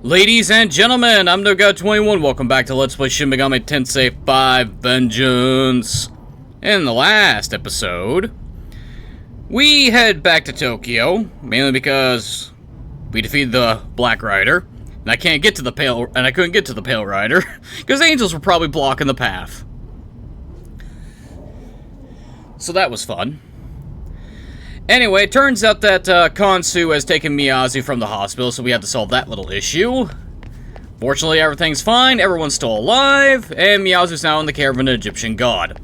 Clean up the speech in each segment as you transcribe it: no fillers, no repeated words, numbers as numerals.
Ladies and gentlemen, I'm NoGod21. Welcome back to Let's Play Shin Megami Tensei 5 Vengeance. In the last episode, we head back to Tokyo, mainly because we defeated the Black Rider, and I couldn't get to the Pale Rider because angels were probably blocking the path. So that was fun. Anyway, it turns out that Konsu has taken Miyazu from the hospital, so we had to solve that little issue. Fortunately, everything's fine, everyone's still alive, and Miyazu's now in the care of an Egyptian god.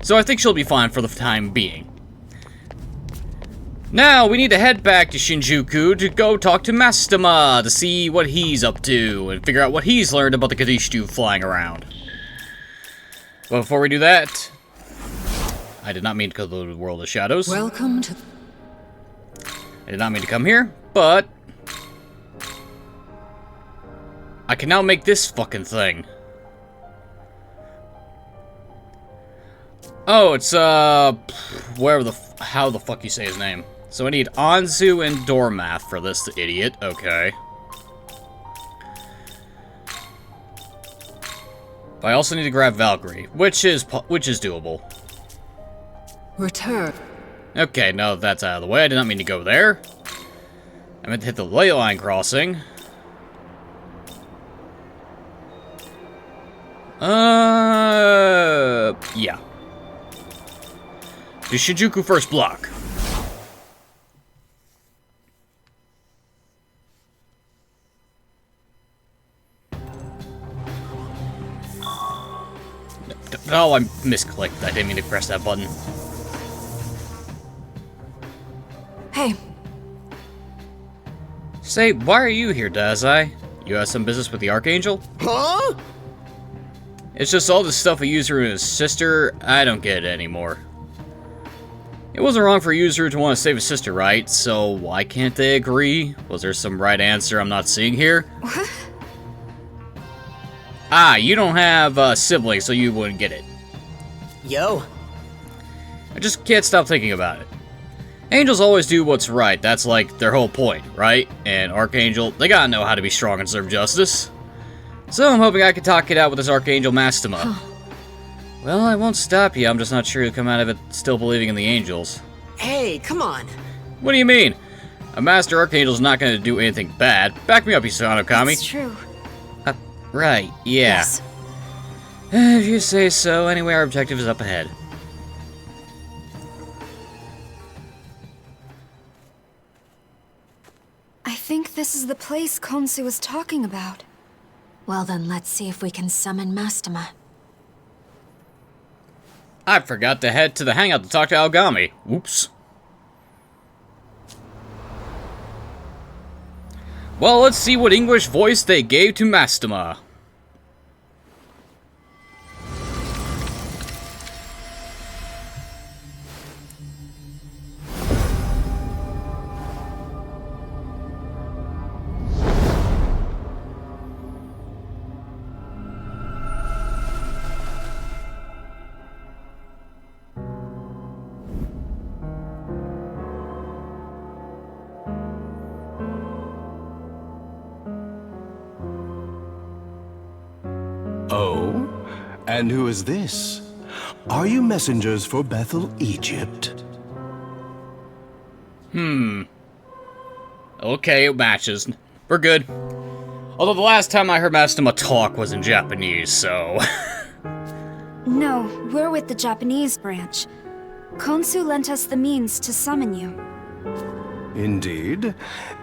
So I think she'll be fine for the time being. Now, we need to head back to Shinjuku to go talk to Mastema to see what he's up to, and figure out what he's learned about the Kadishtu flying around. But before we do that, I did not mean to go to the World of Shadows. Welcome to... I did not mean to come here, but I can now make this fucking thing. Oh, it's, how the fuck you say his name. So I need Anzu and Dormath for this idiot, okay. But I also need to grab Valkyrie, which is doable. Return. Okay, now that that's out of the way, I did not mean to go there. I meant to hit the ley line crossing. Yeah. Do Shinjuku first block. Oh, I misclicked. I didn't mean to press that button. Hey. Say, why are you here, Dazai? You have some business with the Archangel? Huh? It's just all this stuff with Yuzuru and his sister. I don't get it anymore. It wasn't wrong for Yuzuru to want to save his sister, right? So why can't they agree? Was there some right answer I'm not seeing here? What? Ah, you don't have siblings, so you wouldn't get it. Yo. I just can't stop thinking about it. Angels always do what's right, that's like their whole point, right? And Archangel, they gotta know how to be strong and serve justice. So I'm hoping I can talk it out with this Archangel Mastema. Huh. Well, I won't stop you, I'm just not sure you'll come out of it still believing in the angels. Hey, come on. What do you mean? A Master Archangel's not gonna do anything bad. Back me up, Isano Kami. It's true. Right, yeah. Yes. If you say so, anyway, our objective is up ahead. I think this is the place Konsu was talking about. Well then, let's see if we can summon Mastema. I forgot to head to the hangout to talk to Aogami. Whoops. Well, let's see what English voice they gave to Mastema. Oh? And who is this? Are you messengers for Bethel, Egypt? Okay, it matches. We're good. Although the last time I heard Mastema talk was in Japanese, so... No, we're with the Japanese branch. Konsu lent us the means to summon you. Indeed.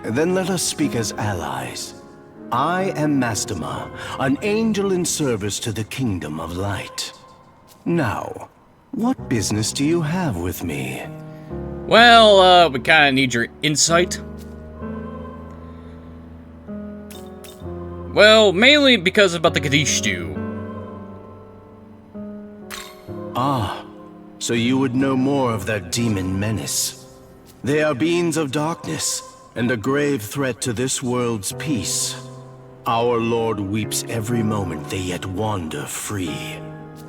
Then let us speak as allies. I am Mastema, an angel in service to the Kingdom of Light. Now, what business do you have with me? Well, we kinda need your insight. Well, mainly because about the Kadishtu. Ah, so you would know more of that demon menace. They are beings of darkness, and a grave threat to this world's peace. Our Lord weeps every moment they yet wander free.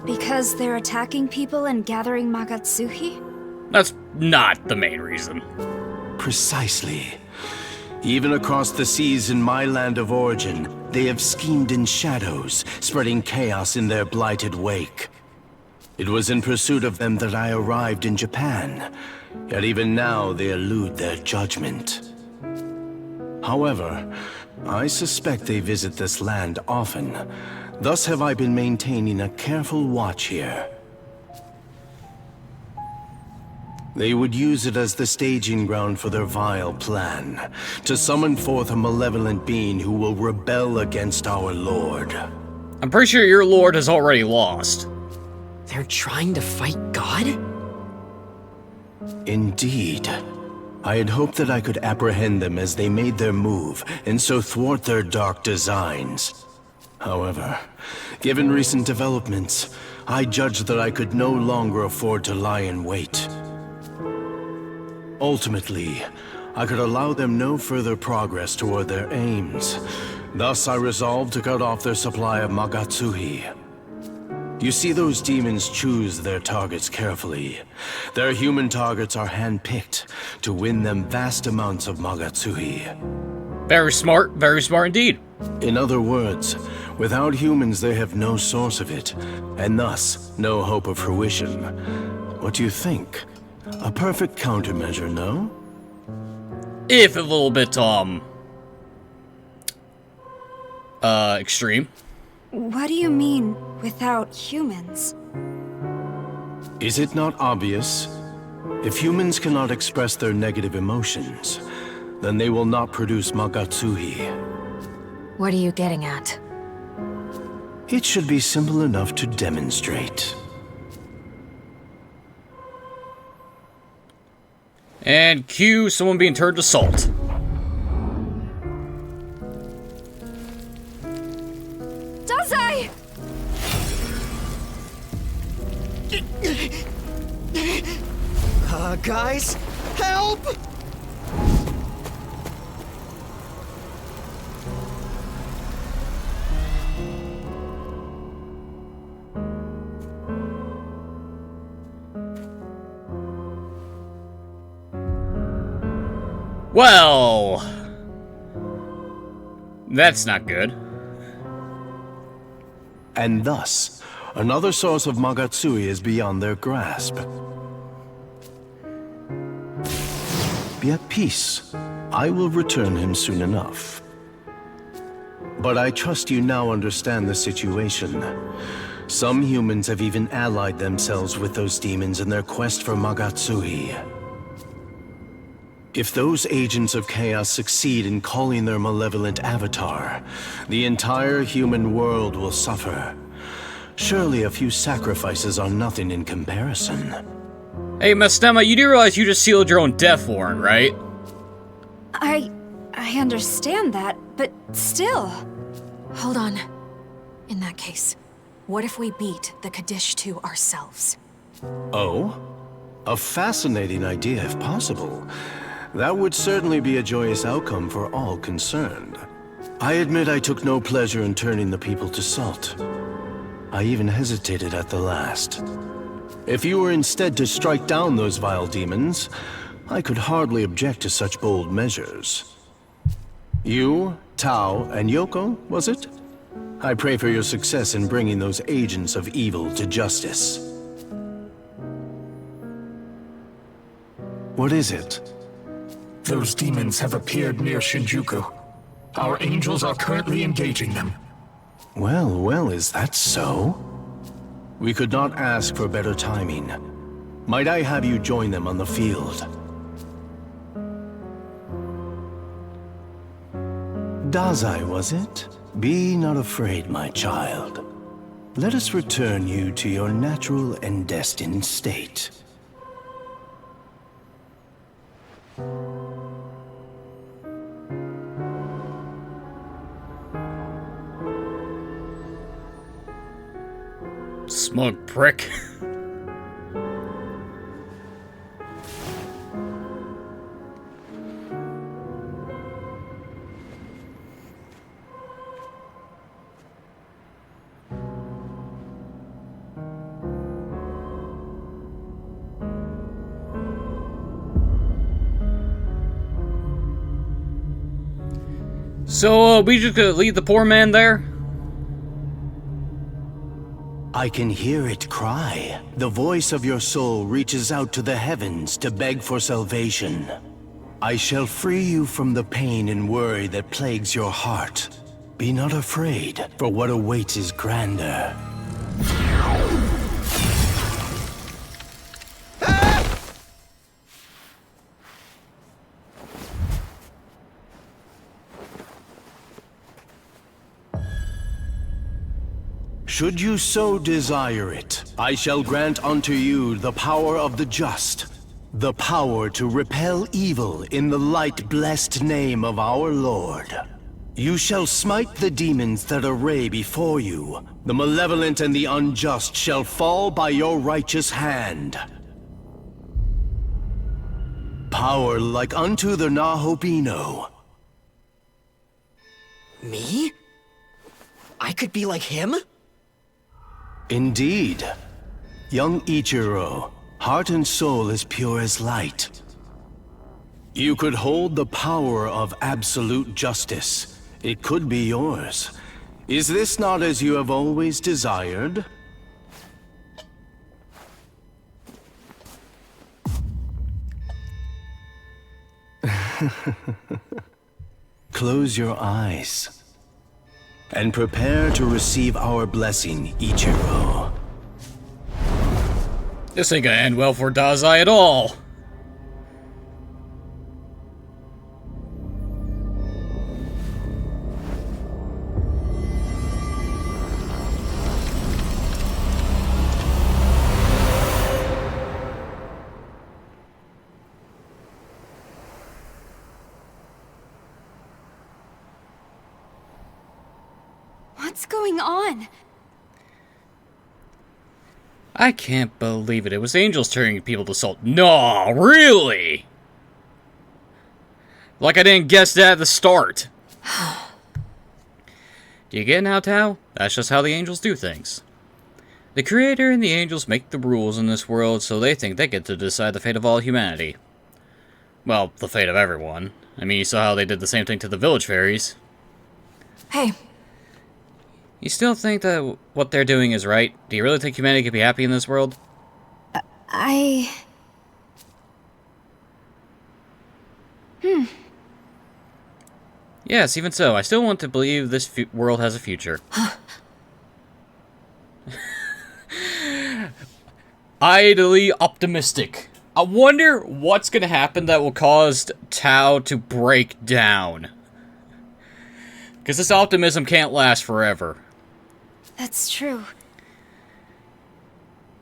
Because they're attacking people and gathering Magatsuhi? That's not the main reason. Precisely. Even across the seas in my land of origin, they have schemed in shadows, spreading chaos in their blighted wake. It was in pursuit of them that I arrived in Japan, yet even now they elude their judgment. However, I suspect they visit this land often. Thus have I been maintaining a careful watch here. They would use it as the staging ground for their vile plan, to summon forth a malevolent being who will rebel against our Lord. I'm pretty sure your lord has already lost. They're trying to fight God? Indeed. I had hoped that I could apprehend them as they made their move, and so thwart their dark designs. However, given recent developments, I judged that I could no longer afford to lie in wait. Ultimately, I could allow them no further progress toward their aims. Thus, I resolved to cut off their supply of Magatsuhi. You see, those demons choose their targets carefully. Their human targets are handpicked to win them vast amounts of Magatsuhi. Very smart indeed. In other words, without humans they have no source of it, and thus no hope of fruition. What do you think? A perfect countermeasure, no? If a little bit, extreme. What do you mean, without humans? Is it not obvious? If humans cannot express their negative emotions, then they will not produce Magatsuhi. What are you getting at? It should be simple enough to demonstrate. And cue someone being turned to salt. Dazai! Guys, help! Well, that's not good. And thus, another source of Magatsuhi is beyond their grasp. Be at peace. I will return him soon enough. But I trust you now understand the situation. Some humans have even allied themselves with those demons in their quest for Magatsuhi. If those agents of chaos succeed in calling their malevolent avatar, the entire human world will suffer. Surely a few sacrifices are nothing in comparison. Hey, Mastema, you do realize you just sealed your own death warrant, right? I understand that, but still. Hold on. In that case, what if we beat the Kaddish 2 ourselves? Oh? A fascinating idea if possible. That would certainly be a joyous outcome for all concerned. I admit I took no pleasure in turning the people to salt. I even hesitated at the last. If you were instead to strike down those vile demons, I could hardly object to such bold measures. You, Tao, and Yoko, was it? I pray for your success in bringing those agents of evil to justice. What is it? Those demons have appeared near Shinjuku. Our angels are currently engaging them. Well, well, is that so? We could not ask for better timing. Might I have you join them on the field? Dazai, was it? Be not afraid, my child. Let us return you to your natural and destined state. Smug prick. So, we just gonna leave the poor man there? I can hear it cry. The voice of your soul reaches out to the heavens to beg for salvation. I shall free you from the pain and worry that plagues your heart. Be not afraid, for what awaits is grander. Should you so desire it, I shall grant unto you the power of the just, the power to repel evil in the light-blessed name of our Lord. You shall smite the demons that array before you. The malevolent and the unjust shall fall by your righteous hand. Power like unto the Nahobino. Me? I could be like him? Indeed. Young Ichiro, heart and soul as pure as light. You could hold the power of absolute justice. It could be yours. Is this not as you have always desired? Close your eyes. And prepare to receive our blessing, Ichiro. This ain't gonna end well for Dazai at all. What's going on? I can't believe it. It was angels turning people to salt. No, really? Like I didn't guess that at the start. Do you get now, Tao? That's just how the angels do things. The Creator and the angels make the rules in this world, so they think they get to decide the fate of all humanity. Well, the fate of everyone. I mean, you saw how they did the same thing to the village fairies. Hey, You still think that what they're doing is right? Do you really think humanity could be happy in this world? Yes, even so, I still want to believe this world has a future. Idly optimistic. I wonder what's gonna happen that will cause Tao to break down. Because this optimism can't last forever. That's true.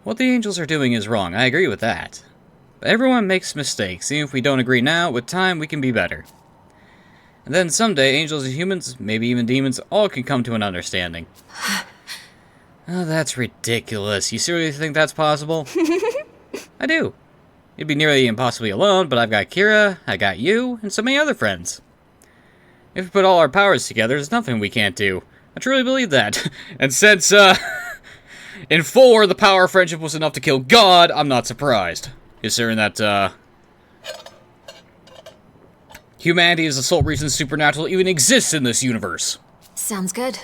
What the angels are doing is wrong, I agree with that. But everyone makes mistakes, even if we don't agree now, with time we can be better. And then someday, angels and humans, maybe even demons, all can come to an understanding. Oh, that's ridiculous. You seriously think that's possible? I do. It'd be nearly impossibly alone, but I've got Kira, I got you, and so many other friends. If we put all our powers together, there's nothing we can't do. I truly believe that. And since, in 4, the power of friendship was enough to kill God, I'm not surprised. Considering that, humanity is the sole reason supernatural even exists in this universe. sounds good.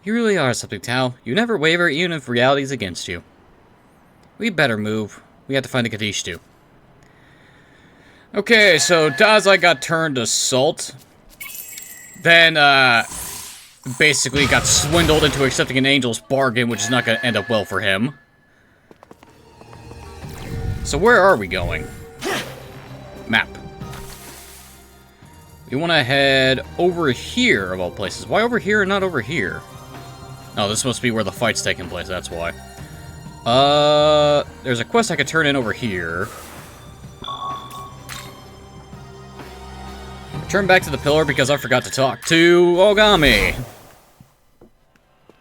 You really are something, Tao. You never waver even if reality is against you. We better move. We have to find the Kadishtu. Okay, so Dazai got turned to salt. Then, basically got swindled into accepting an angel's bargain, which is not going to end up well for him. So where are we going? Map. We want to head over here, of all places. Why over here and not over here? Oh, this must be where the fight's taking place, that's why. There's a quest I could turn in over here. Turn back to the pillar because I forgot to talk to Ogami.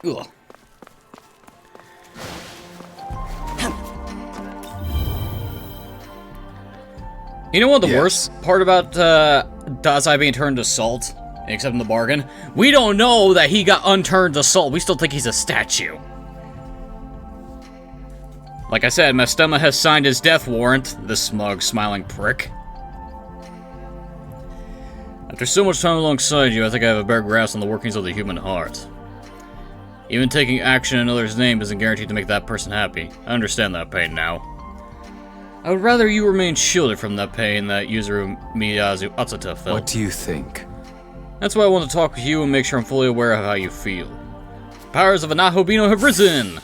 Ugh. You know what the worst part about Dazai being turned to salt, except in the bargain? We don't know that he got unturned to salt. We still think he's a statue. Like I said, Mastema has signed his death warrant, the smug, smiling prick. After so much time alongside you, I think I have a better grasp on the workings of the human heart. Even taking action in another's name isn't guaranteed to make that person happy. I understand that pain now. I would rather you remain shielded from that pain that Yuzuru Miyazu Atsuta felt. What do you think? That's why I want to talk with you and make sure I'm fully aware of how you feel. The powers of Anahobino have risen!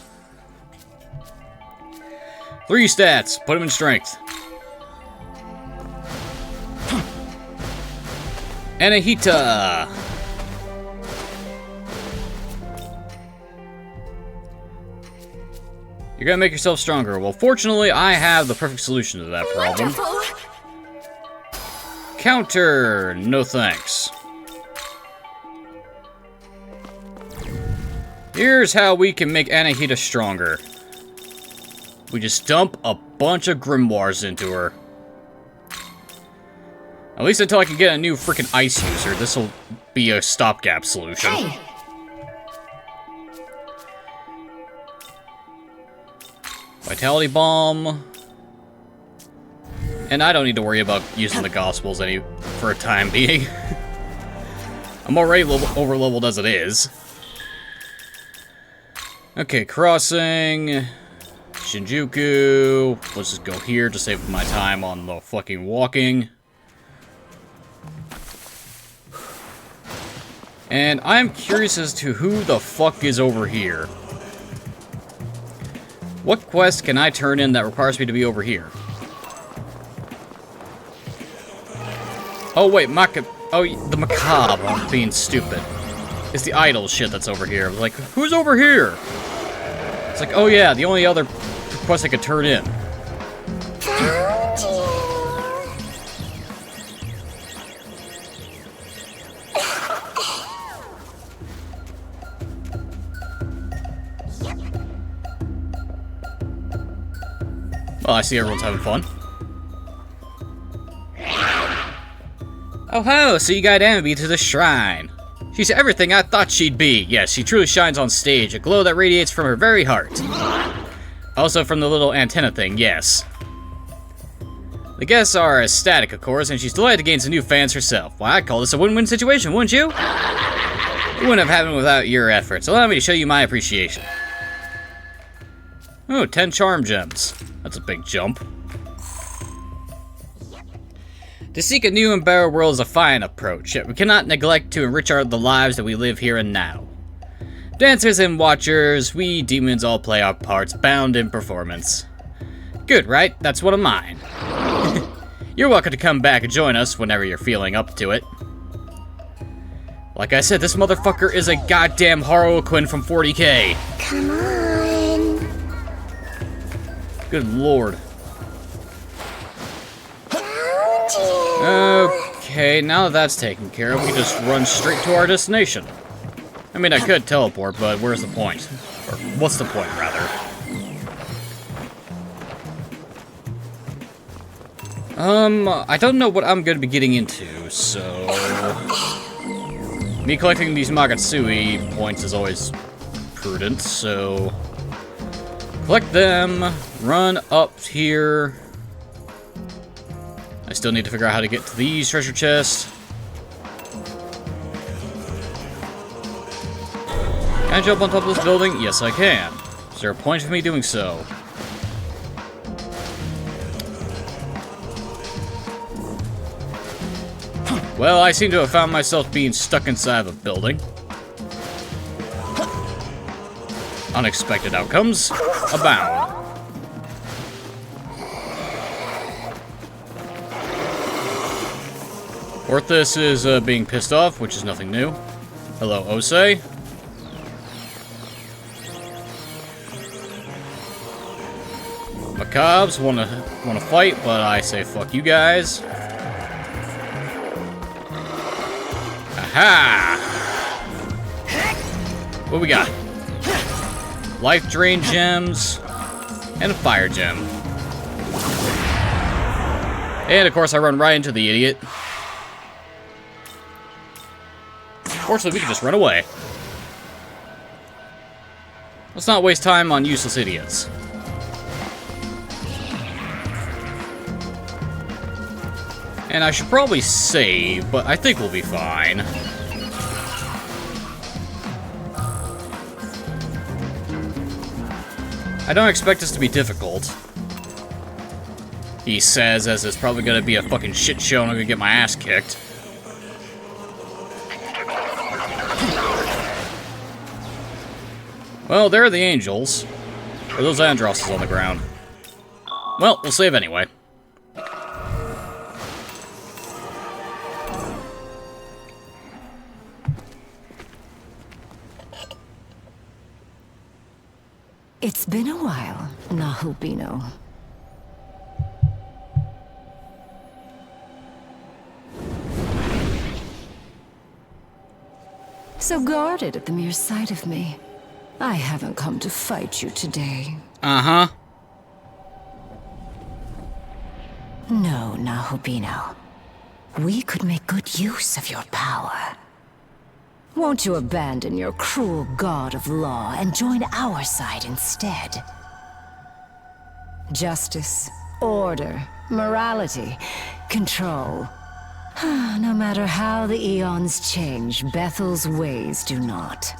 3 stats. Put him in strength. Anahita! You're gonna make yourself stronger. Well, fortunately, I have the perfect solution to that problem. Wonderful. Counter! No thanks. Here's how we can make Anahita stronger. We just dump a bunch of grimoires into her. At least until I can get a new freaking ice user, this'll be a stopgap solution. Hey. Vitality Bomb. And I don't need to worry about using the Gospels for a time being. I'm already over-leveled as it is. Okay, crossing. Shinjuku. Let's just go here to save my time on the fucking walking. And I'm curious as to who the fuck is over here. What quest can I turn in that requires me to be over here? Oh wait, the macabre. I'm being stupid. It's the idol shit that's over here. I was like, who's over here? It's like, oh yeah, the only other quest I could turn in. Well, I see everyone's having fun. Oh ho, so you got Ambi to the shrine. She's everything I thought she'd be. Yes, she truly shines on stage, a glow that radiates from her very heart. Also from the little antenna thing, yes. The guests are ecstatic, of course, and she's delighted to gain some new fans herself. Why, I'd call this a win-win situation, wouldn't you? It wouldn't have happened without your efforts. Allow me to show you my appreciation. Oh, 10 charm gems. That's a big jump. To seek a new and better world is a fine approach, yet we cannot neglect to enrich the lives that we live here and now. Dancers and watchers, we demons all play our parts, bound in performance. Good, right? That's one of mine. You're welcome to come back and join us whenever you're feeling up to it. Like I said, this motherfucker is a goddamn Harlequin from 40K. Come on. Good lord. Okay, now that that's taken care of, we can just run straight to our destination. I mean, I could teleport, but where's the point? Or what's the point, rather? I don't know what I'm going to be getting into, so... Me collecting these Magatsui points is always prudent, so... Collect them, run up here... I still need to figure out how to get to these treasure chests. Can I jump on top of this building? Yes, I can. Is there a point of me doing so? Well, I seem to have found myself being stuck inside of a building. Unexpected outcomes abound. Orthus is being pissed off, which is nothing new. Hello, Osei. Macabres wanna fight, but I say fuck you guys. Aha! What we got? Life drain gems and a fire gem. And of course, I run right into the idiot. Fortunately, we can just run away. Let's not waste time on useless idiots. And I should probably save, but I think we'll be fine. I don't expect this to be difficult. He says, as it's probably gonna be a fucking shit show and I'm gonna get my ass kicked. Well, there are the angels. Or those Androsses on the ground. Well, we'll save anyway. It's been a while, Nahubino. So guarded at the mere sight of me. I haven't come to fight you today. Uh-huh. No, Nahubino. We could make good use of your power. Won't you abandon your cruel god of law and join our side instead? Justice, order, morality, control. No matter how the eons change, Bethel's ways do not.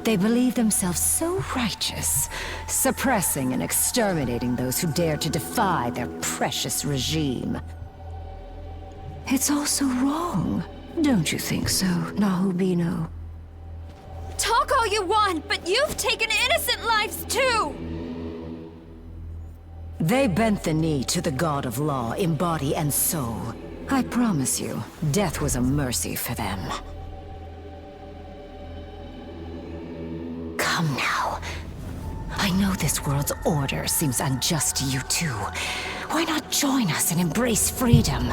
They believe themselves so righteous, suppressing and exterminating those who dare to defy their precious regime. It's also wrong. Don't you think so, Nahubino? Talk all you want, but you've taken innocent lives too! They bent the knee to the god of law in body and soul. I promise you, death was a mercy for them. Come now. I know this world's order seems unjust to you too. Why not join us and embrace freedom?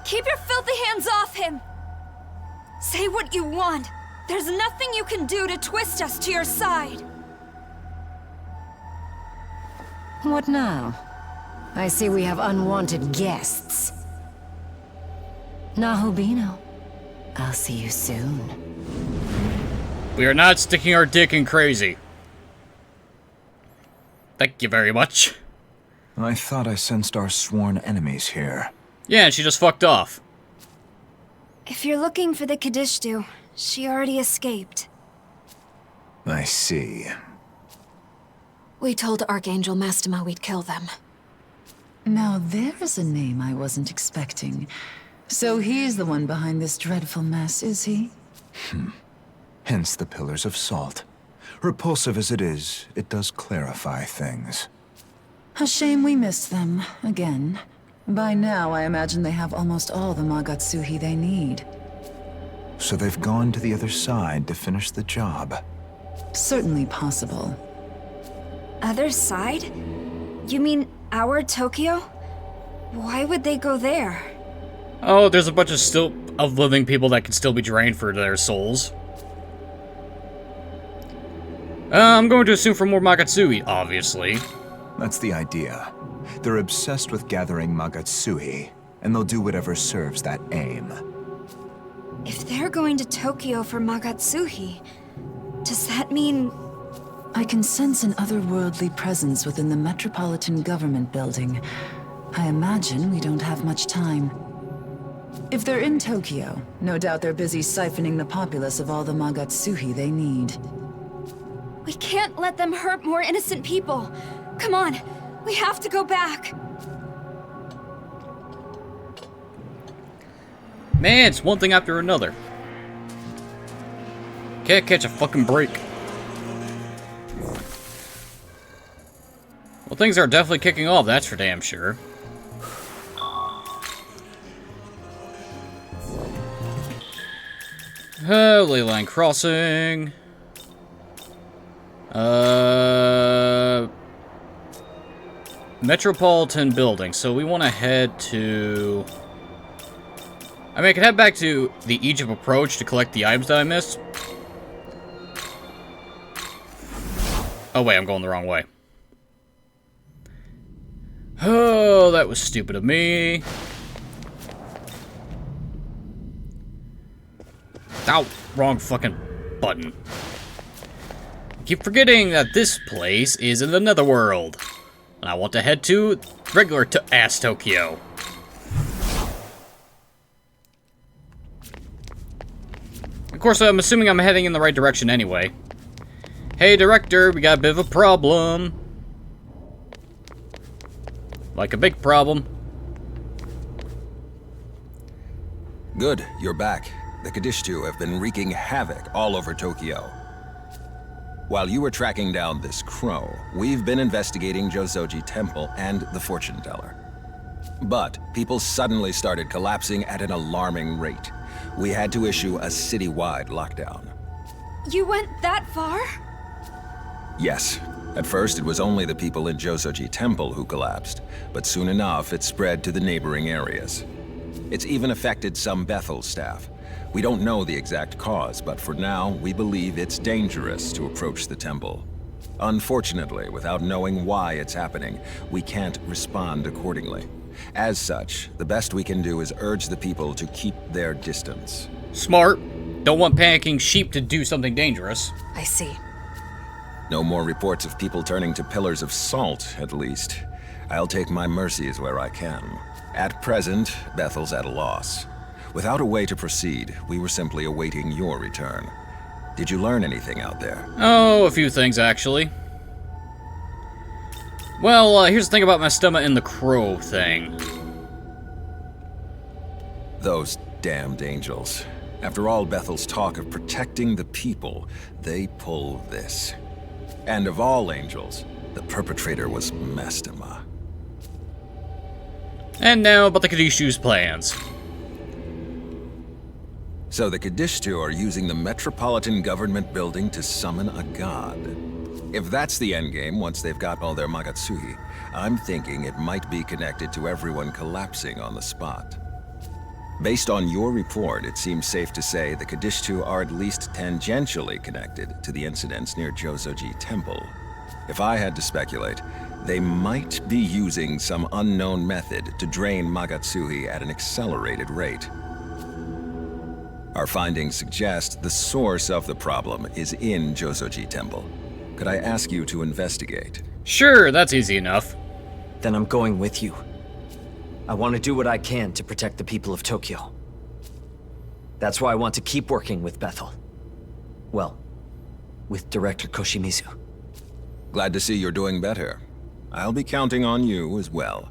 Keep your filthy hands off him! Say what you want. There's nothing you can do to twist us to your side. What now? I see we have unwanted guests. Nahubino, I'll see you soon. We are not sticking our dick in crazy. Thank you very much. I thought I sensed our sworn enemies here. Yeah, and she just fucked off. If you're looking for the Kadishtu, she already escaped. I see. We told Archangel Mastema we'd kill them. Now there's a name I wasn't expecting. So he's the one behind this dreadful mess, is he? Hence the pillars of salt. Repulsive as it is, it does clarify things. A shame we missed them, again. By now, I imagine they have almost all the Magatsuhi they need. So they've gone to the other side to finish the job. Certainly possible. Other side? You mean our Tokyo? Why would they go there? Oh, there's a bunch of living people that can still be drained for their souls. I'm going to assume for more Magatsuhi, obviously. That's the idea. They're obsessed with gathering Magatsuhi, and they'll do whatever serves that aim. If they're going to Tokyo for Magatsuhi, does that mean... I can sense an otherworldly presence within the Metropolitan Government Building. I imagine we don't have much time. If they're in Tokyo, no doubt they're busy siphoning the populace of all the Magatsuhi they need. We can't let them hurt more innocent people. Come on, we have to go back. Man, it's one thing after another. Can't catch a fucking break. Well, things are definitely kicking off, that's for damn sure. Leyline Crossing. Metropolitan Building, so we want to head to... I mean, I could head back to the Egypt approach to collect the items that I missed. Oh wait, I'm going the wrong way. Oh, that was stupid of me. Ow, wrong fucking button. I keep forgetting that this place is in the Netherworld. And I want to head to regular ass Tokyo. Of course, I'm assuming I'm heading in the right direction anyway. Hey, Director, we got a bit of a problem. Like a big problem. Good, you're back. The Kadishtu have been wreaking havoc all over Tokyo. While you were tracking down this crow, we've been investigating Jozoji Temple and the fortune teller. But people suddenly started collapsing at an alarming rate. We had to issue a citywide lockdown. You went that far? Yes. At first, it was only the people in Jozoji Temple who collapsed, but soon enough, it spread to the neighboring areas. It's even affected some Bethel staff. We don't know the exact cause, but for now, we believe it's dangerous to approach the temple. Unfortunately, without knowing why it's happening, we can't respond accordingly. As such, the best we can do is urge the people to keep their distance. Smart. Don't want panicking sheep to do something dangerous. I see. No more reports of people turning to pillars of salt, at least. I'll take my mercies where I can. At present, Bethel's at a loss. Without a way to proceed, we were simply awaiting your return. Did you learn anything out there? Oh, a few things, actually. Well, here's the thing about Mastema and the crow thing. Those damned angels. After all Bethel's talk of protecting the people, they pull this. And of all angels, the perpetrator was Mastema. And now about the Kadishu's plans. So the Kadishtu are using the Metropolitan Government Building to summon a god. If that's the endgame once they've got all their Magatsuhi, I'm thinking it might be connected to everyone collapsing on the spot. Based on your report, it seems safe to say the Kadishtu are at least tangentially connected to the incidents near Jozoji Temple. If I had to speculate, they might be using some unknown method to drain Magatsuhi at an accelerated rate. Our findings suggest the source of the problem is in Jozoji Temple. Could I ask you to investigate? Sure, that's easy enough. Then I'm going with you. I want to do what I can to protect the people of Tokyo. That's why I want to keep working with Bethel. Well, with Director Koshimizu. Glad to see you're doing better. I'll be counting on you as well.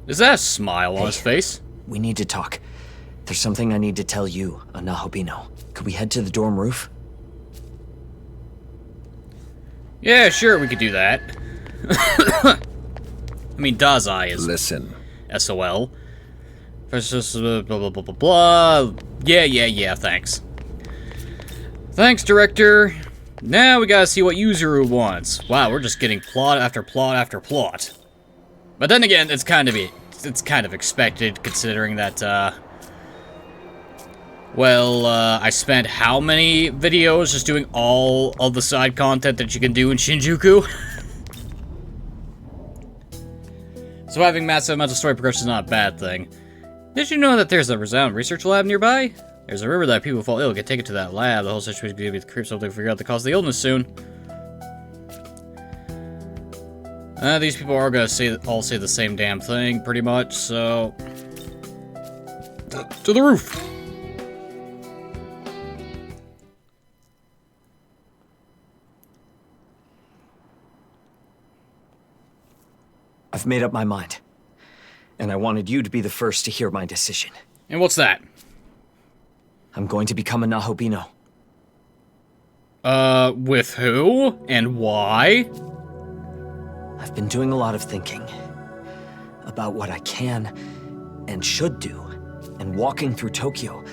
Is that a smile on his face? We need to talk. There's something I need to tell you on Nahobino. Could we head to the dorm roof? Yeah, sure, we could do that. I mean, Dazai is... Listen. SOL. Versus blah, blah, blah, blah, blah. Yeah, thanks. Thanks, Director. Now we gotta see what Yuzuru wants. Wow, we're just getting plot after plot after plot. But then again, it's kind of expected, considering that, I spent how many videos just doing all of the side content that you can do in Shinjuku? So having massive amounts of story progression is not a bad thing. Did you know that there's a renowned research lab nearby? There's a rumor that people who fall ill get taken to that lab. The whole situation is going to be the creeps so they figure out the cause of the illness soon. These people are going to all say the same damn thing, pretty much, so... To the roof! I've made up my mind. And I wanted you to be the first to hear my decision. And what's that? I'm going to become a Nahobino. With who? And why? I've been doing a lot of thinking about what I can and should do. And walking through Tokyo,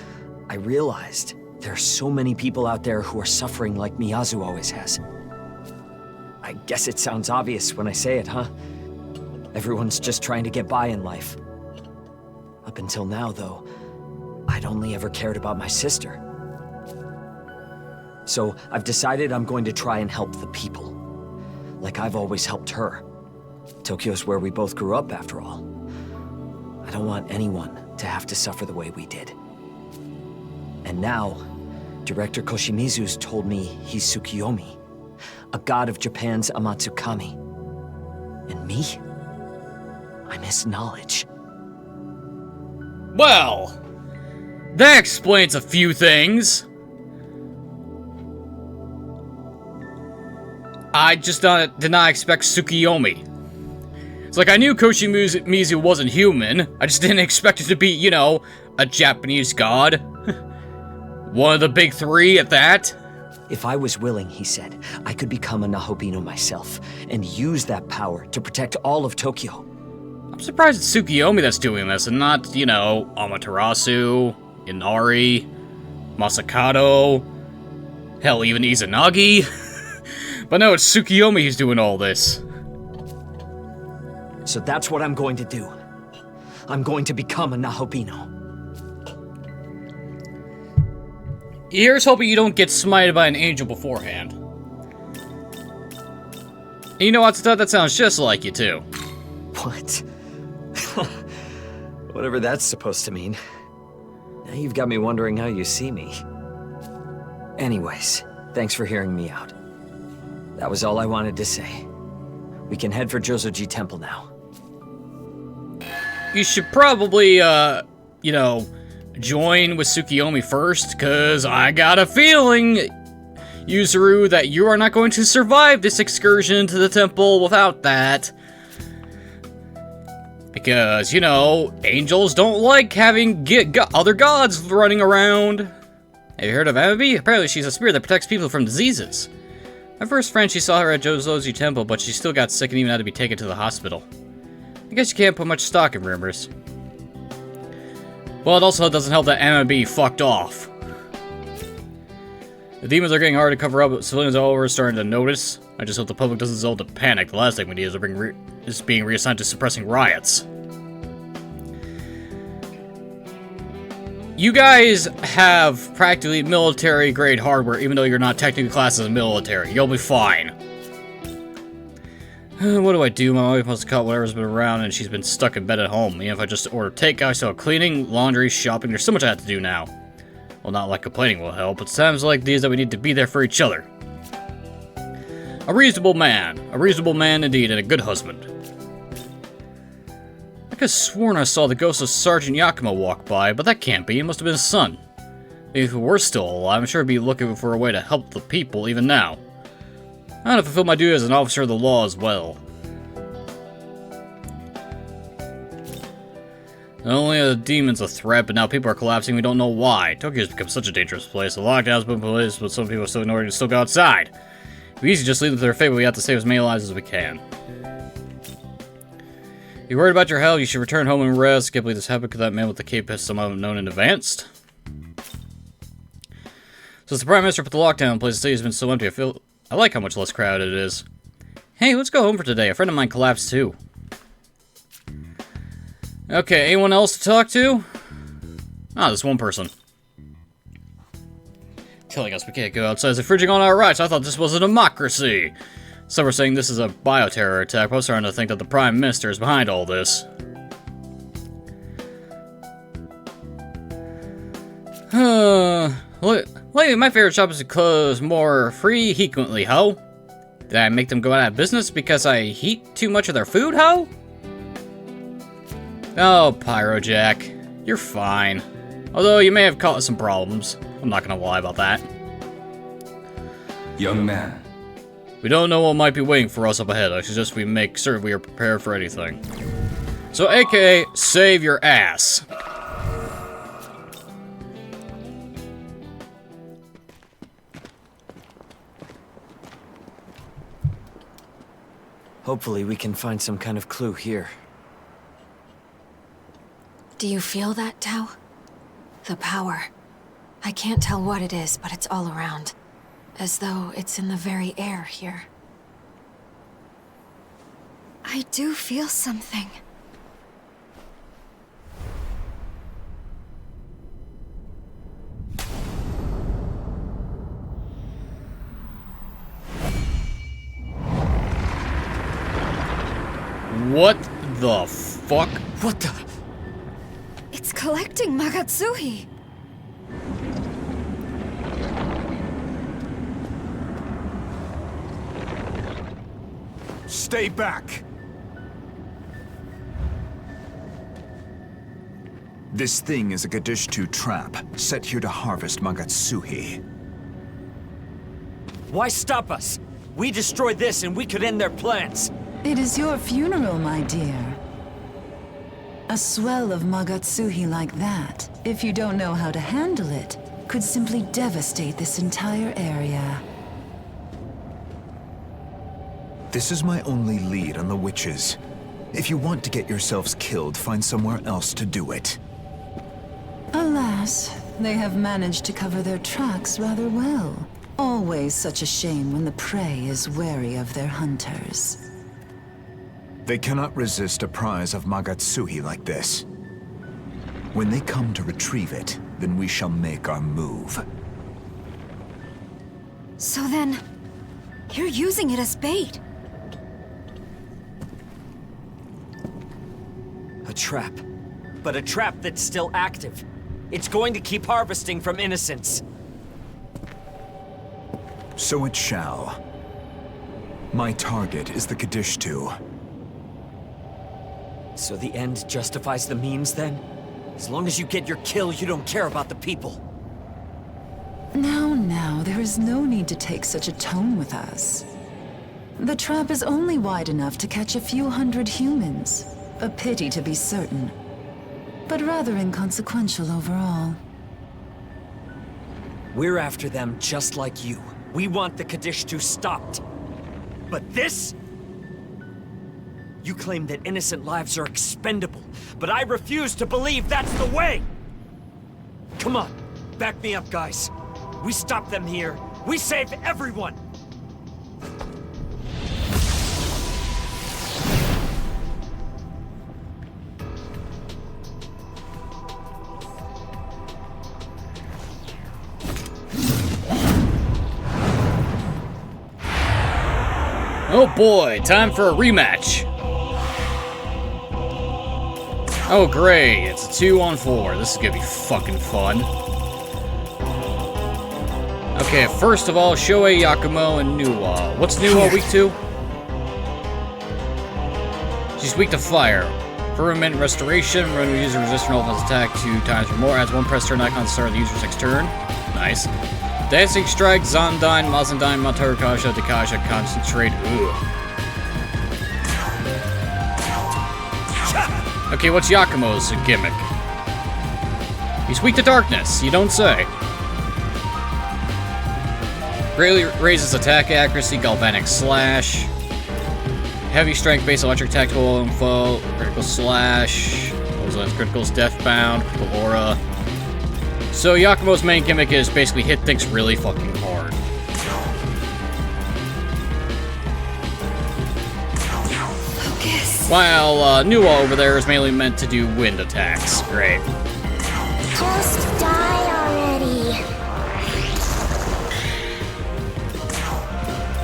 I realized there are so many people out there who are suffering like Miyazu always has. I guess it sounds obvious when I say it, huh? Everyone's just trying to get by in life. Up until now, though, I'd only ever cared about my sister. So I've decided I'm going to try and help the people. Like I've always helped her. Tokyo's where we both grew up, after all. I don't want anyone to have to suffer the way we did. And now, Director Koshimizu's told me he's Tsukiyomi. a god of Japan's Amatsukami. And me? I miss knowledge. Well, that explains a few things. I just did not expect Tsukiyomi. It's like I knew Koshimizu wasn't human. I just didn't expect it to be, you know, a Japanese god. One of the big three at that. If I was willing, he said, I could become a Nahobino myself and use that power to protect all of Tokyo. I'm surprised it's Tsukiyomi that's doing this and not, you know, Amaterasu, Inari, Masakado, hell, even Izanagi. But no, it's Tsukiyomi who's doing all this. So that's what I'm going to do. I'm going to become a Nahobino. Here's hoping you don't get smited by an angel beforehand. And you know what, that sounds just like you, too. What? Whatever that's supposed to mean. Now you've got me wondering how you see me. Anyways, thanks for hearing me out. That was all I wanted to say. We can head for Jozoji Temple now. You should probably, you know, join with Tsukiyomi first, because I got a feeling, Yuzuru, that you are not going to survive this excursion to the temple without that. Because, you know, angels don't like having other gods running around. Have you heard of Amabi? Apparently she's a spirit that protects people from diseases. My first friend, she saw her at Jozoji Temple, but she still got sick and even had to be taken to the hospital. I guess you can't put much stock in rumors. Well, it also doesn't help that Amabi fucked off. The demons are getting hard to cover up, but civilians all over are starting to notice. I just hope the public doesn't result to panic. The last thing we need is being reassigned to suppressing riots. You guys have practically military-grade hardware, even though you're not technically classed as military. You'll be fine. What do I do? My wife must have caught whatever's been around, and she's been stuck in bed at home. Even if I just order takeout, so cleaning, laundry, shopping, there's so much I have to do now. Well, not like complaining will help, but times like these that we need to be there for each other. A reasonable man indeed, and a good husband. I could have sworn I saw the ghost of Sergeant Yakumo walk by, but that can't be. It must have been his son. Maybe if he were still alive, I'm sure he'd be looking for a way to help the people, even now. I want to fulfill my duty as an officer of the law as well. Not only are the demons a threat, but now people are collapsing, we don't know why. Tokyo's become such a dangerous place. The lockdown's been placed, but some people are still ignoring it and still go outside. It'd be easy to just leave them to their fate, but we have to save as many lives as we can. If you're worried about your health, you should return home and rest. Can't believe this happened because that man with the cape has somehow known in advance. Since the Prime Minister put the lockdown in place, the city has been so empty, I like how much less crowded it is. Hey, let's go home for today. A friend of mine collapsed too. Okay, anyone else to talk to? Ah, this one person. Telling us we can't go outside is infringing on our rights. I thought this was a democracy. Some are saying this is a bioterror attack. I'm starting to think that the Prime Minister is behind all this. Lately, my favorite shop is closed more frequently, ho? Did I make them go out of business because I heat too much of their food, ho? Oh, Pyrojack, you're fine. Although you may have caused some problems. I'm not gonna lie about that. Young man. We don't know what might be waiting for us up ahead. I suggest we make certain we are prepared for anything. So, aka, save your ass. Hopefully we can find some kind of clue here. Do you feel that, Tao? The power. I can't tell what it is, but it's all around. As though it's in the very air here. I do feel something. What the fuck? What the? It's collecting Magatsuhi. Stay back! This thing is a Gadishtu trap, set here to harvest Magatsuhi. Why stop us? We destroy this and we could end their plans. It is your funeral, my dear. A swell of Magatsuhi like that, if you don't know how to handle it, could simply devastate this entire area. This is my only lead on the witches. If you want to get yourselves killed, find somewhere else to do it. Alas, they have managed to cover their tracks rather well. Always such a shame when the prey is wary of their hunters. They cannot resist a prize of Magatsuhi like this. When they come to retrieve it, then we shall make our move. So then, you're using it as bait. A trap. But a trap that's still active. It's going to keep harvesting from innocents. So it shall. My target is the Gadishtu. So the end justifies the means, then? As long as you get your kill, you don't care about the people. Now, there is no need to take such a tone with us. The trap is only wide enough to catch a few hundred humans. A pity to be certain, but rather inconsequential overall. We're after them just like you. We want the Kadishtu stopped. But this? You claim that innocent lives are expendable, but I refuse to believe that's the way! Come on, back me up, guys. We stop them here. We save everyone! Oh boy, time for a rematch. Oh great, it's a 2-on-4. This is gonna be fucking fun. Okay, first of all, Shoei, Yakumo, and Nuwa. What's Nuwa weak to? She's weak to fire. Firmament Restoration, run the user resist roll has attack 2 times or more, adds 1 press turn icon to start the user's next turn. Nice. Dancing Strike, Zondyne, Mazandine, Matarukasha, Dekasha, Concentrate. Ooh. Okay, what's Yakumo's gimmick? He's weak to darkness, you don't say. Greatly raises attack accuracy, Galvanic Slash. Heavy strength based electric tactical info, critical slash. Those lens criticals, deathbound, critical aura. So Yakumo's main gimmick is basically hit things really fucking hard. Focus. While Nuwa over there is mainly meant to do wind attacks. Great. Just die already.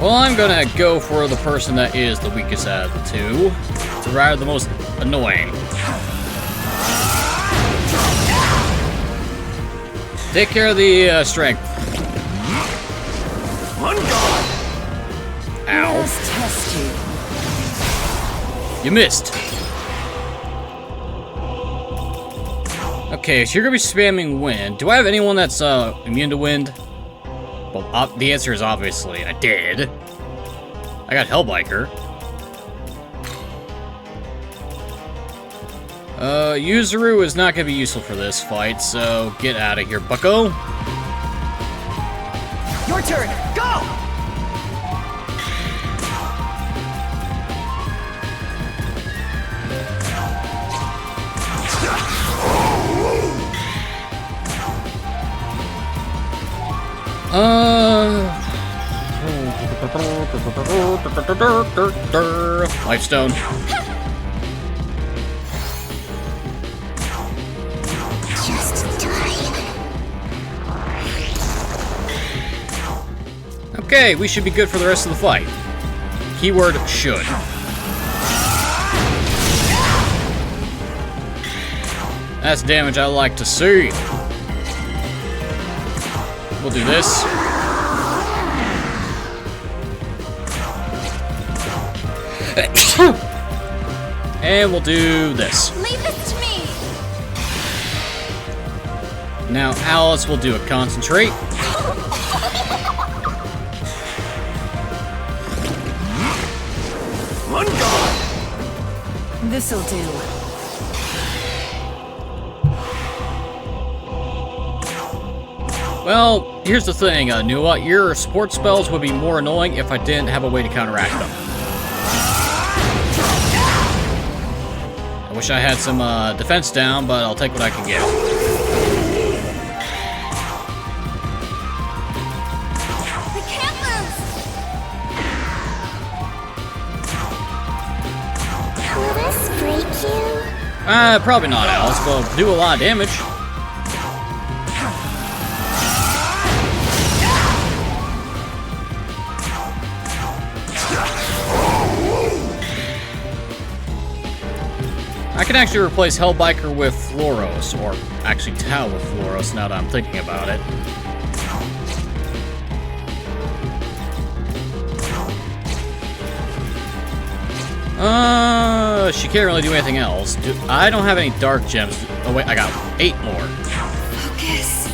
Well, I'm gonna go for the person that is the weakest out of the two. Or rather, the most annoying. Take care of the strength. Ow. Let's test you. You missed. Okay, so you're gonna be spamming wind. Do I have anyone that's immune to wind? Well, the answer is obviously I did. I got Hellbiker. Yuzuru is not gonna be useful for this fight, so get out of here, bucko. Your turn! Go! Lifestone. Just die. Okay, we should be good for the rest of the fight. Keyword should. That's damage I like to see. We'll do this. And we'll do this. Leave this to me! Now Alice will do a concentrate. This'll do. Well, here's the thing, Nua. Your support spells would be more annoying if I didn't have a way to counteract them. I wish I had some defense down, but I'll take what I can get. We can't lose! Will this break you? Probably not, Alice, but it'll do a lot of damage. I can actually replace Hellbiker with Floros, or actually Tau with Floros now that I'm thinking about it. She can't really do anything else. I don't have any dark gems. Oh wait, I got 8 more. Focus.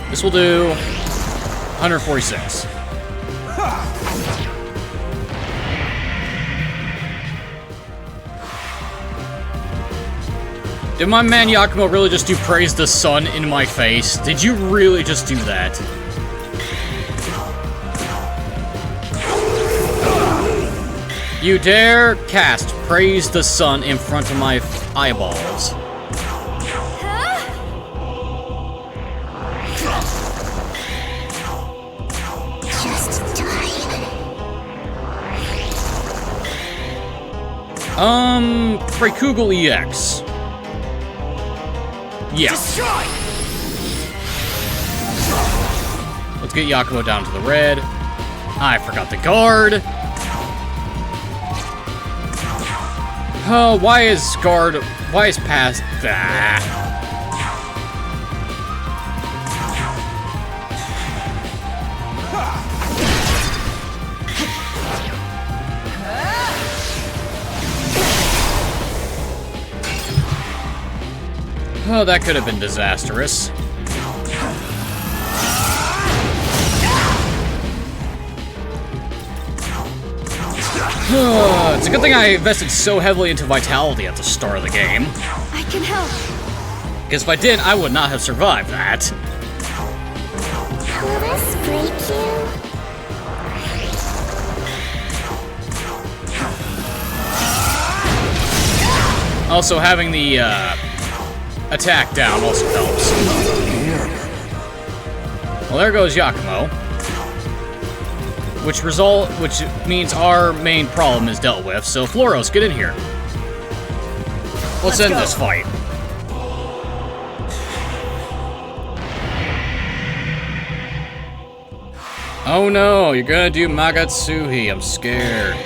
This will do 146. Did my man Yakumo really just do praise the sun in my face? Did you really just do that? You dare cast praise the sun in front of my eyeballs. Just die. Freykugel EX. Yeah. Let's get Yakumo down to the red. I forgot the guard. Oh, why is past that? Oh, that could have been disastrous. It's a good thing I invested so heavily into Vitality at the start of the game. I can help. Because if I didn't, I would not have survived that. Will this break you? Also, having the attack down also helps. Well, there goes Yakumo. Which means our main problem is dealt with. So, Floros, get in here. Let's end this fight. Oh no, you're gonna do Magatsuhi. I'm scared.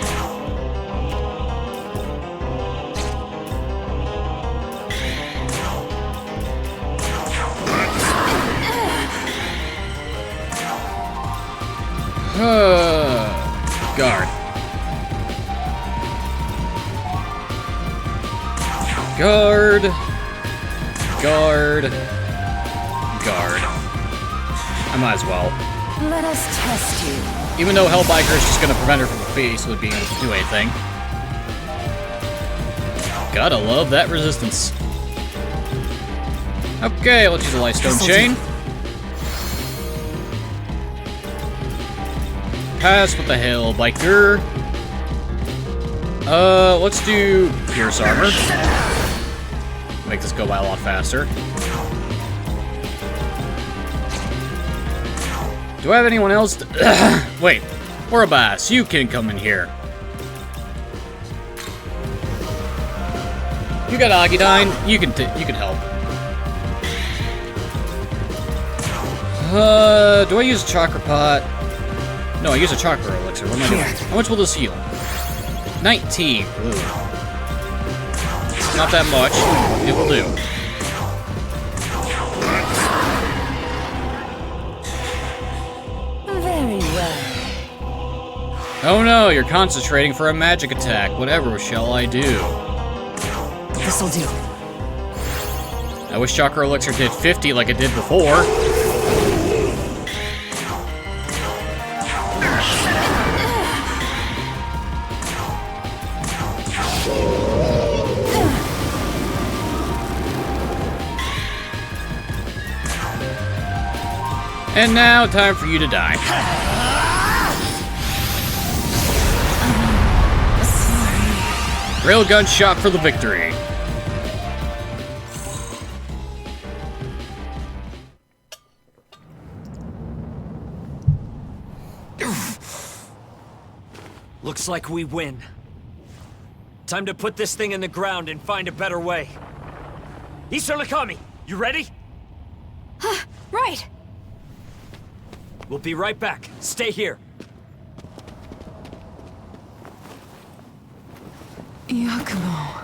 Guard. Guard. Guard. Guard. I might as well. Let us test you. Even though Hellbiker is just gonna prevent her from basically being able to do anything. Gotta love that resistance. Okay, let's use a Lightstone Chain. Pass with the Hellbiker. Let's do Pierce Armor. Make this go by a lot faster. Do I have anyone else? Wait, Orabas, you can come in here. You got Agidine. You can help. Do I use a chakra pot? No, I use a chakra elixir. What am I doing? How much will this heal? 19. Ooh. Not that much. It will do. Very well. Oh no, you're concentrating for a magic attack. Whatever shall I do? This'll do. I wish Chakra Elixir did 50 like it did before. And now, time for you to die. Railgun shot for the victory. Looks like we win. Time to put this thing in the ground and find a better way. Isarlikami, you ready? Right. We'll be right back. Stay here. Yakumo.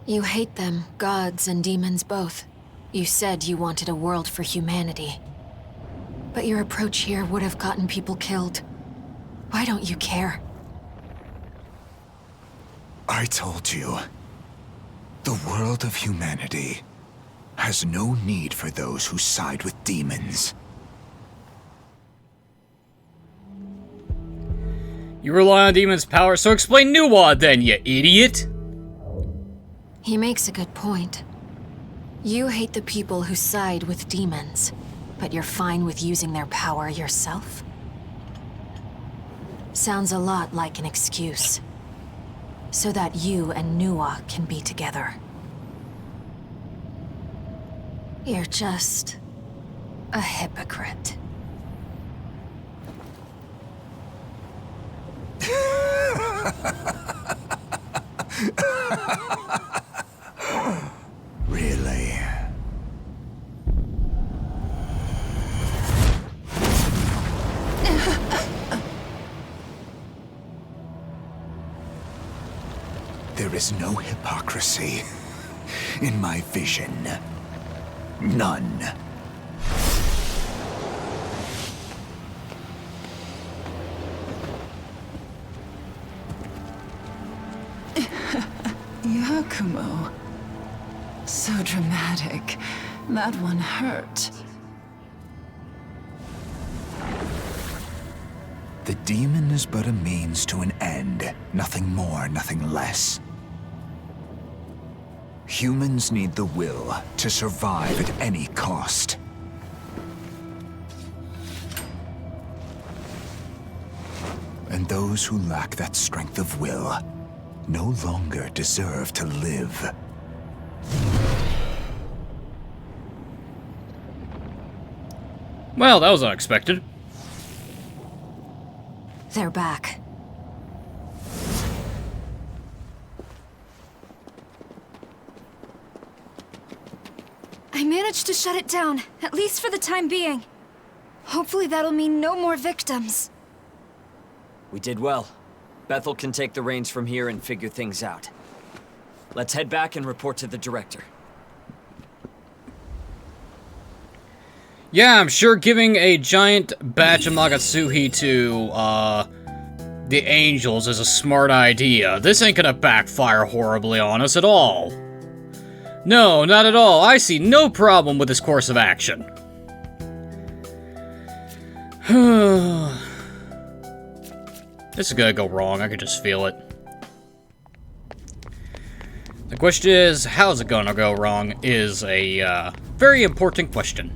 You hate them, gods and demons both. You said you wanted a world for humanity. But your approach here would have gotten people killed. Why don't you care? I told you. The world of humanity has no need for those who side with demons. You rely on demons' power, so explain Nuwa then, you idiot! He makes a good point. You hate the people who side with demons, but you're fine with using their power yourself? Sounds a lot like an excuse. So that you and Nuwa can be together. You're just a hypocrite. Really? There is no hypocrisy in my vision. None. Yakumo. So dramatic. That one hurt. The demon is but a means to an end. Nothing more, nothing less. Humans need the will to survive at any cost. And those who lack that strength of will no longer deserve to live. Well, that was unexpected. They're back. I managed to shut it down, at least for the time being. Hopefully that'll mean no more victims. We did well. Bethel can take the reins from here and figure things out. Let's head back and report to the director. Yeah, I'm sure giving a giant batch of Magatsuhi to, the Angels is a smart idea. This ain't gonna backfire horribly on us at all. No, not at all. I see no problem with this course of action. This is gonna go wrong. I can just feel it. The question is, how's it gonna go wrong is a, very important question.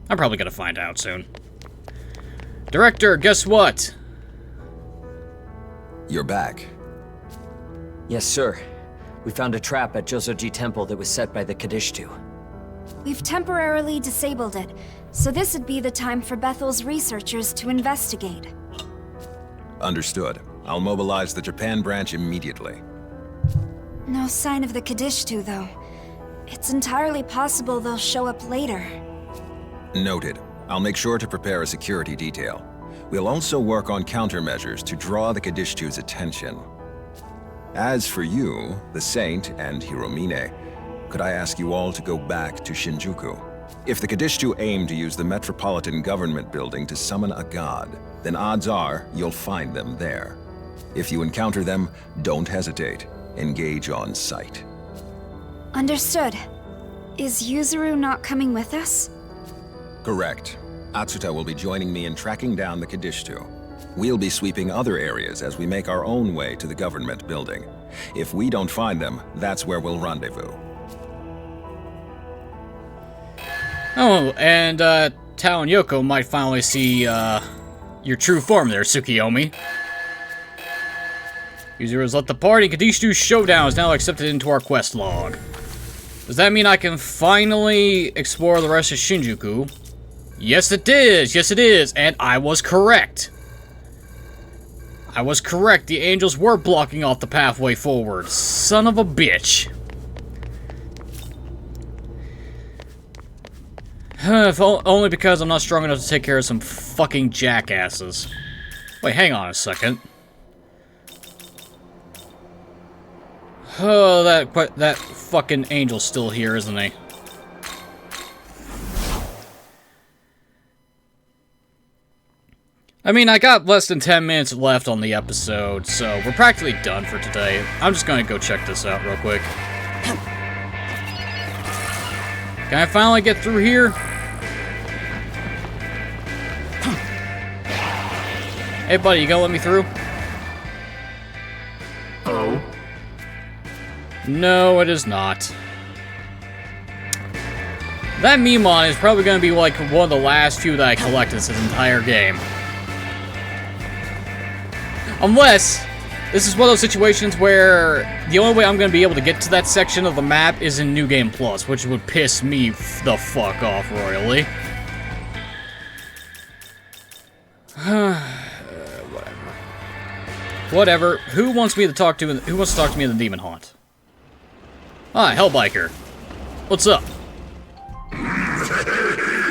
I'm probably gonna find out soon. Director, guess what? You're back. Yes, sir. We found a trap at Josoji Temple that was set by the Kadishtu. We've temporarily disabled it, so this would be the time for Bethel's researchers to investigate. Understood. I'll mobilize the Japan branch immediately. No sign of the Kadishtu, though. It's entirely possible they'll show up later. Noted. I'll make sure to prepare a security detail. We'll also work on countermeasures to draw the Kadishtu's attention. As for you, the Saint, and Hiromine, could I ask you all to go back to Shinjuku? If the Kadishtu aim to use the Metropolitan Government Building to summon a god, then odds are you'll find them there. If you encounter them, don't hesitate. Engage on sight. Understood. Is Yuzuru not coming with us? Correct. Atsuta will be joining me in tracking down the Kadishtu. We'll be sweeping other areas as we make our own way to the government building. If we don't find them, that's where we'll rendezvous. Oh, and Tao and Yoko might finally see your true form there, Tsukiyomi. User has left the party. Kadishtu's showdown is now accepted into our quest log. Does that mean I can finally explore the rest of Shinjuku? Yes, it is. Yes, it is. And I was correct. I was correct. The angels were blocking off the pathway forward. Son of a bitch. If only because I'm not strong enough to take care of some fucking jackasses. Wait, hang on a second. Oh, that fucking angel's still here, isn't he? I mean, I got less than 10 minutes left on the episode, so we're practically done for today. I'm just gonna go check this out real quick. Can I finally get through here? Hey, buddy, you gonna let me through? Oh? No, it is not. That Memon is probably gonna be like one of the last few that I collect this entire game. Unless, this is one of those situations where the only way I'm going to be able to get to that section of the map is in New Game Plus, which would piss me the fuck off royally. Whatever. Who wants to talk to me in the Demon Haunt? Ah, Hellbiker. What's up?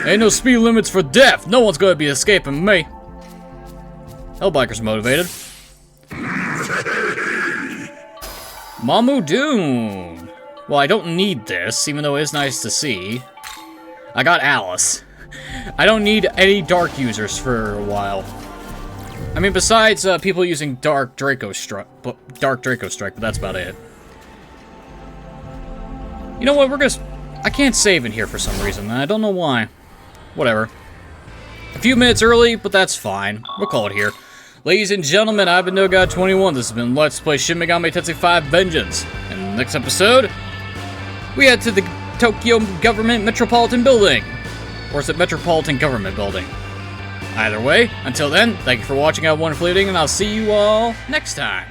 Ain't no speed limits for death. No one's going to be escaping me. Hellbiker's motivated. Mamu Doom! Well, I don't need this, even though it is nice to see. I got Alice. I don't need any Dark users for a while. I mean, besides people using Dark Draco Strike, but that's about it. You know what, I can't save in here for some reason, and I don't know why. Whatever. A few minutes early, but that's fine. We'll call it here. Ladies and gentlemen, I've been NoGod21. This has been Let's Play Shin Megami Tensei 5 Vengeance. In the next episode, we head to the Tokyo Government Metropolitan Building. Or is it Metropolitan Government Building? Either way, until then, thank you for watching. Have a wonderful evening, and I'll see you all next time.